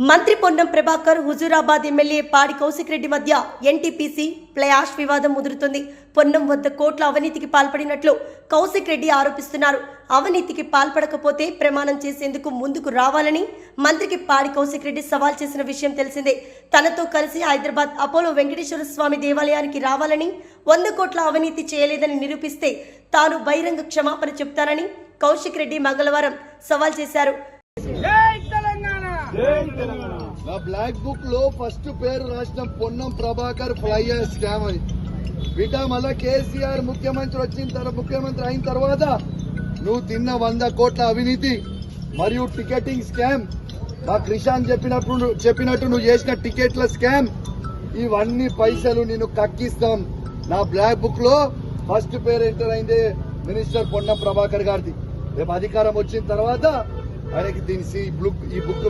మంత్రి పొన్నం ప్రభాకర్ హుజూరాబాద్ ఎమ్మెల్యే పాడి కౌశిక్ రెడ్డి మధ్య ఎన్టీపీసీ ప్లయాష్ వివాదం ముదురుతుంది. పొన్నం వద్ద కోట్ల అవినీతికి పాల్పడినట్లు కౌశిక్ రెడ్డి ఆరోపిస్తున్నారు. అవినీతికి పాల్పడకపోతే ప్రమాణం చేసేందుకు ముందుకు రావాలని మంత్రికి పాడి కౌశిక్ రెడ్డి సవాల్ చేసిన విషయం తెలిసిందే. తనతో కలిసి హైదరాబాద్ అపోలో వెంకటేశ్వర స్వామి దేవాలయానికి రావాలని, 100 కోట్ల అవినీతి చేయలేదని నిరూపిస్తే తాను బహిరంగ క్షమాపణ చెప్తానని కౌశిక్ రెడ్డి మంగళవారం సవాల్ చేశారు. నా బ్లాక్ బుక్ లో ఫస్ట్ పేరు రాసిన పొన్నం ప్రభాకర్ ఫ్లైయర్ స్కామ్ అని బిడ్డ. మళ్ళా కేసీఆర్ ముఖ్యమంత్రి అయిన తర్వాత నువ్వు తిన్న 100 కోట్ల అవినీతి మరియు టికెటింగ్ స్కామ్, మా క్రిషాంక్ చెప్పినట్టు నువ్వు చేసిన టికెట్ల స్కామ్, ఇవన్నీ పైసలు నేను కక్కిస్తాం. నా బ్లాక్ బుక్ లో ఫస్ట్ పేరు ఎంటర్ అయిందే మినిస్టర్ పొన్నం ప్రభాకర్ గారిది. రేపు అధికారం వచ్చిన తర్వాత ఆయనకి ఈ బుక్